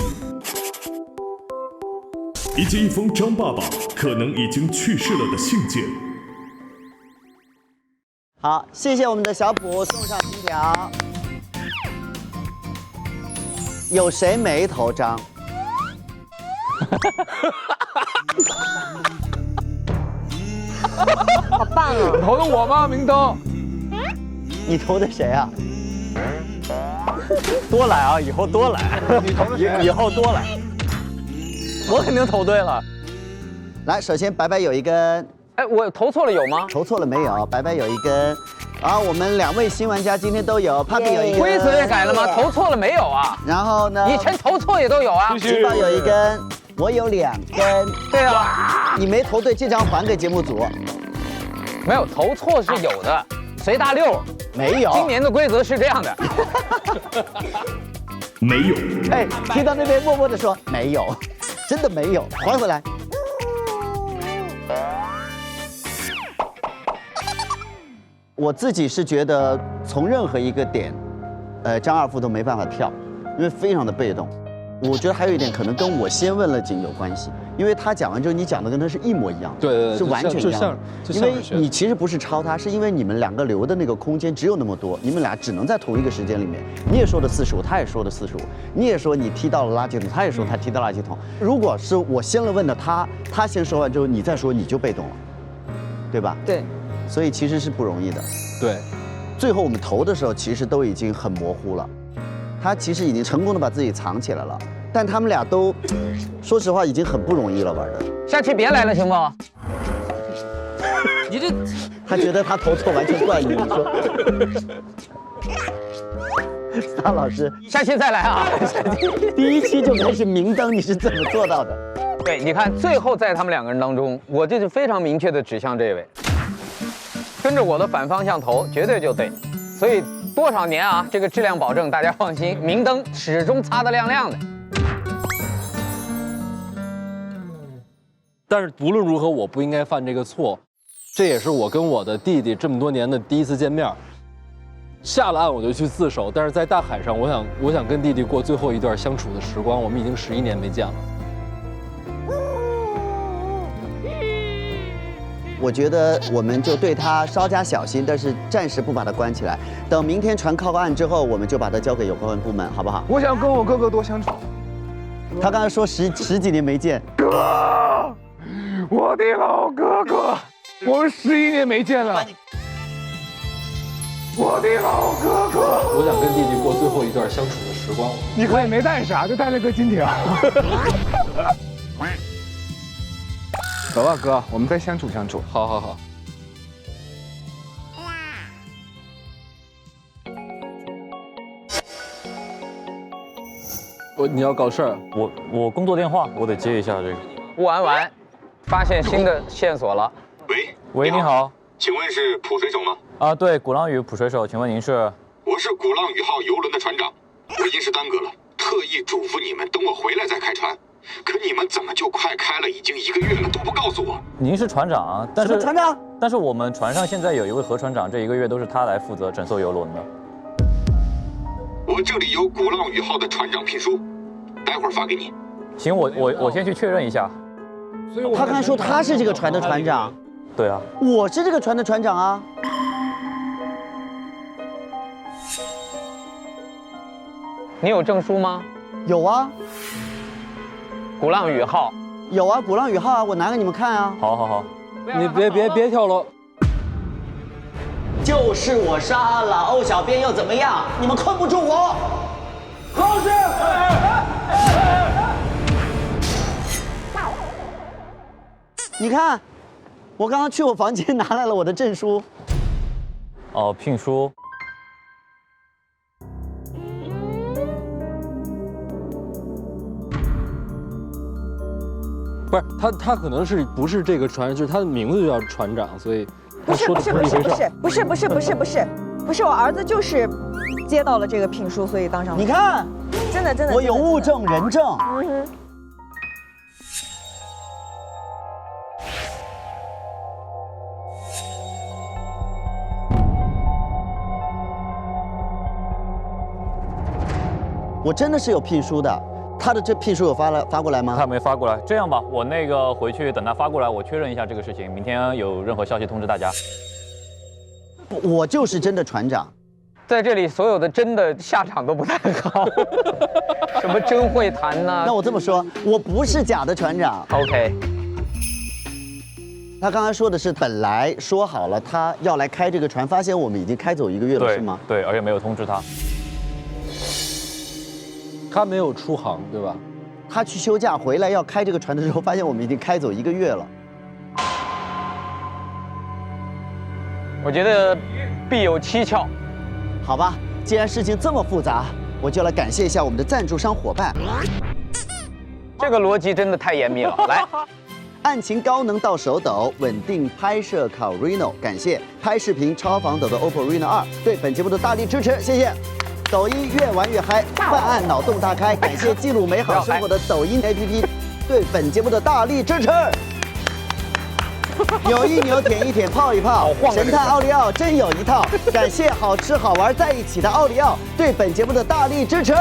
以及一封张爸爸可能已经去世了的信件。好，谢谢我们的小卜送上金条。有谁没投张？好棒哦！投的我吗？明灯。你投的谁啊？多来啊，以后多来。你投的谁？以后多来。我肯定投对了。来，首先白白有一根，哎，我投错了有吗？投错了没有？白白有一根，啊，我们2位新玩家今天都有 ，Papi 有一根，规则也改了吗？投错了没有啊？然后呢？以前投错也都有啊。金宝有一根，我有2根，对啊，你没投对，这张还给节目组。没有，投错是有的，随大溜。没有，今年的规则是这样的。没有。哎，听到那边默默的说没有，真的没有，还回来。我自己是觉得从任何一个点，张二副都没办法跳，因为非常的被动。我觉得还有一点可能跟我先问了景有关系，因为他讲完之后，你讲的跟他是一模一样，对，是完全一样的。因为你其实不是抄他，是因为你们2个留的那个空间只有那么多，你们俩只能在同一个时间里面。你也说的45，他也说的45，你也说你踢到了垃圾桶，他也说他踢到垃圾桶。如果是我先了问的他先说完之后，你再说你就被动了，对吧？对。所以其实是不容易的。对。最后我们投的时候，其实都已经很模糊了。他其实已经成功的把自己藏起来了，但他们俩都，说实话已经很不容易了玩的。下期别来了行不？你这，他觉得他投错完全怪你，你说。撒老师，下期再来啊！第1期就开始明灯，你是怎么做到的？对，你看最后在他们2个人当中，我这就非常明确的指向这位，跟着我的反方向投，绝对就对，所以。多少年啊，这个质量保证，大家放心，明灯始终擦得亮亮的。但是无论如何，我不应该犯这个错，这也是我跟我的弟弟这么多年的第1次见面。下了岸我就去自首，但是在大海上，我想跟弟弟过最后一段相处的时光。我们已经11年没见了。我觉得我们就对他稍加小心，但是暂时不把他关起来。等明天船靠岸之后，我们就把他交给有关部门，好不好？我想跟我哥哥多相处。他刚才说十几年没见，哥，我的老哥哥，我们11年没见了。我的老哥哥，我想跟弟弟过最后一段相处的时光。你可也没带啥，就带了个金条。走吧，哥，我们再相处相处。好好好。你要搞事儿？我工作电话，我得接一下这个。晚，发现新的线索了。喂，你好，请问是普水手吗？啊，对，鼓浪屿普水手，请问您是？我是鼓浪屿号游轮的船长，我因事耽搁了，特意嘱咐你们等我回来再开船。可你们怎么就快开了？已经1个月了，都不告诉我。您是船长，但是船长，但是我们船上现在有一位何船长，这1个月都是他来负责整艘游轮的。我这里有鼓浪屿号的船长聘书，待会儿发给你。行，我先去确认一下。他刚才说他是这个船的船长。对啊，我是这个船的船长啊。你有证书吗？有啊。鼓浪屿号。有啊，鼓浪屿号啊，我拿给你们看啊。好，你别跳楼。就是我杀了欧小编又怎么样？你们困不住我。老师。你看，我刚刚去我房间拿来了我的证书。哦，聘书。不是他可能是不是这个船，就是他的名字就叫船长，所以不是，我儿子就是接到了这个聘书，所以当上。你看，真的，我有物证人证。我真的是有聘书的。他的这聘书有发过来吗？他没发过来。这样吧，我那个回去等他发过来，我确认一下这个事情，明天有任何消息通知大家。我就是真的船长，在这里所有的真的下场都不太好，什么真会谈呢？那我这么说，我不是假的船长。OK。他刚才说的是本来说好了他要来开这个船，发现我们已经开走1个月了，是吗？对，而且没有通知他。他没有出航，对吧？他去休假回来要开这个船的时候，发现我们已经开走1个月了。我觉得必有蹊跷。好吧，既然事情这么复杂，我就来感谢一下我们的赞助商伙伴。这个逻辑真的太严密了。来，案情高能到手抖，稳定拍摄靠 Reno。感谢拍视频超防抖的 OPPO Reno 2对本节目的大力支持，谢谢。抖音越玩越嗨，办案脑洞大开。感谢记录美好生活的抖音 APP 对本节目的大力支持。扭一扭，舔一舔，泡一泡，神探奥利奥真有一套。感谢好吃好玩在一起的奥利奥对本节目的大力支持。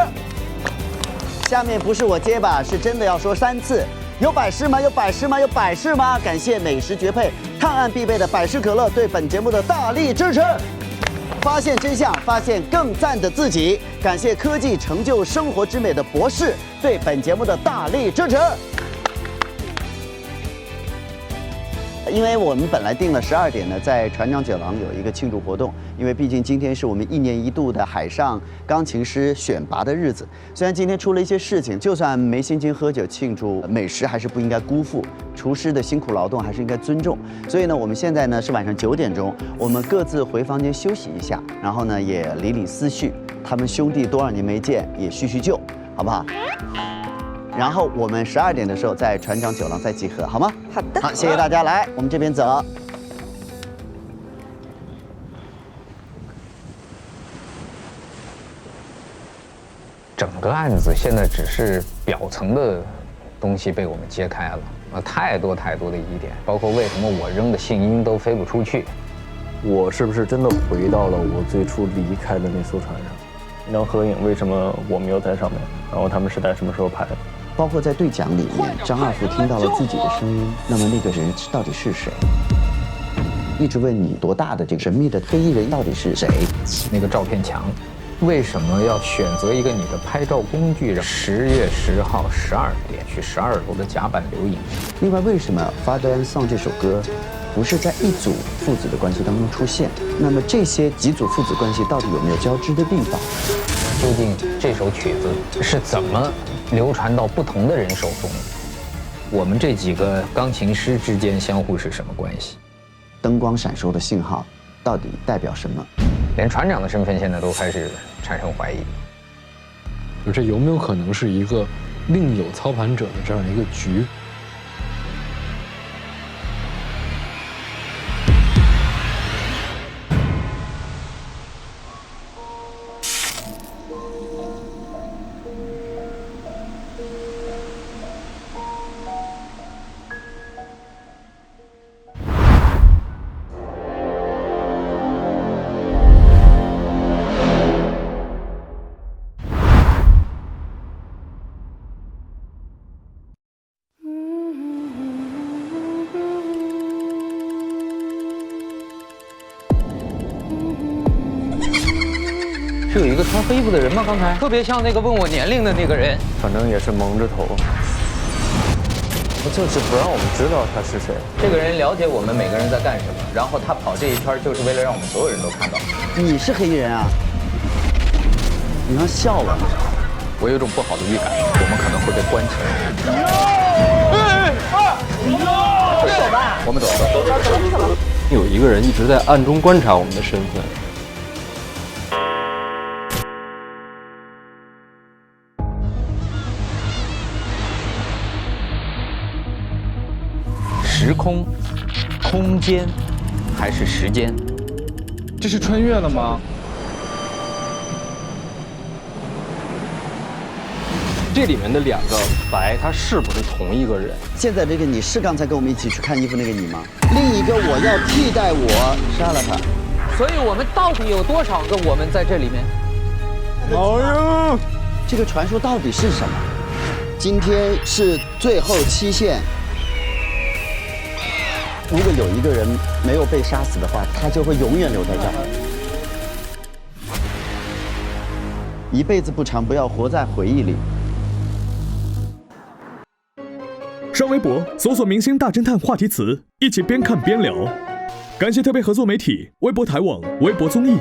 下面不是我结巴，是真的要说3次。有百事吗？有百事吗？有百事吗？感谢美食绝配、探案必备的百事可乐对本节目的大力支持。发现真相，发现更赞的自己。感谢科技成就生活之美的博士对本节目的大力支持。因为我们本来定了12点呢，在船长酒廊有一个庆祝活动，因为毕竟今天是我们1年1度的海上钢琴师选拔的日子。虽然今天出了一些事情，就算没心情喝酒庆祝，美食还是不应该辜负，厨师的辛苦劳动还是应该尊重。所以呢，我们现在呢是晚上9点钟，我们各自回房间休息一下，然后呢也理理思绪，他们兄弟多少年没见，也叙叙旧，好不好？然后我们12点的时候在船长酒廊再集合，好吗？好的。好，谢谢大家，来，我们这边走。整个案子现在只是表层的东西被我们揭开了，太多太多的疑点，包括为什么我扔的信鹰都飞不出去。我是不是真的回到了我最初离开的那艘船上？那张合影为什么我没有在上面？然后他们是在什么时候拍的？包括在对讲里面，张二副听到了自己的声音，那么那个人到底是谁？一直问你多大的这个神秘的黑衣人到底是谁？那个照片墙，为什么要选择一个你的拍照工具，让10月10号12点去12楼的甲板留影？另外，为什么《Father and Son》这首歌不是在一组父子的关系当中出现？那么这些几组父子关系到底有没有交织的地方？究竟这首曲子是怎么流传到不同的人手中？我们这几个钢琴师之间相互是什么关系？灯光闪烁的信号到底代表什么？连船长的身份现在都开始产生怀疑。这有没有可能是一个另有操盘者的这样一个局？是有一个穿黑衣服的人吗？刚才特别像那个问我年龄的那个人，反正也是蒙着头，就是不让我们知道他是谁。这个人了解我们每个人在干什么，然后他跑这一圈就是为了让我们所有人都看到。你是黑衣人啊？你要笑了。我有种不好的预感，我们可能会被关起来。走吧，我们走。有一个人一直在暗中观察我们的身份。时空、空间，还是时间？这是穿越了吗？这里面的2个白，他是不是同一个人？现在这个你是刚才跟我们一起去看衣服那个你吗？另一个我要替代我杀了他。所以我们到底有多少个我们在这里面？哎呦，这个传说到底是什么？今天是最后期限。如果有一个人没有被杀死的话，他就会永远留在这儿。一辈子不长，不要活在回忆里。上微博搜索“明星大侦探”话题词，一起边看边聊。感谢特别合作媒体微博台网、微博综艺、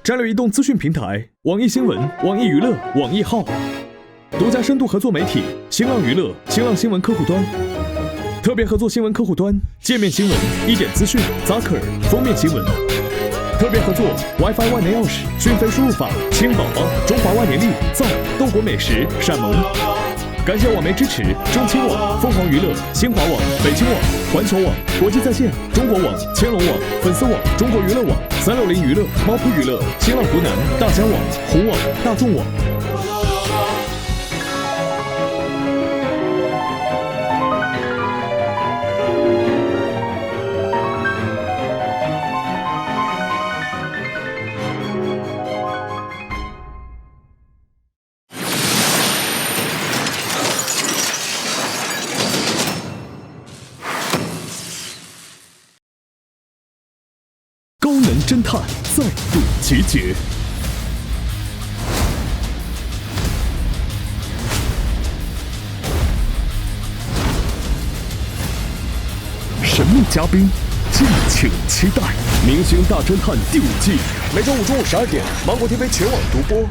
战略移动资讯平台、网易新闻、网易娱乐、网易号。独家深度合作媒体新浪娱乐、新浪新闻客户端，特别合作新闻客户端界面新闻、一点资讯、Zaker 封面新闻。特别合作 WiFi 万能钥匙、讯飞输入法、亲宝宝、中华万年历、造豆果美食、闪萌。感谢网媒支持：中青网、凤凰娱乐、新华网、北京网、环球网、国际在线、中国网、千龙网、粉丝网、中国娱乐网、360娱乐、猫扑娱乐、新浪湖南、大疆网、虎网、大众网。高能侦探再度集结，神秘嘉宾，敬请期待《明星大侦探》第5季，每周5中午12点，芒果 TV 全网独播。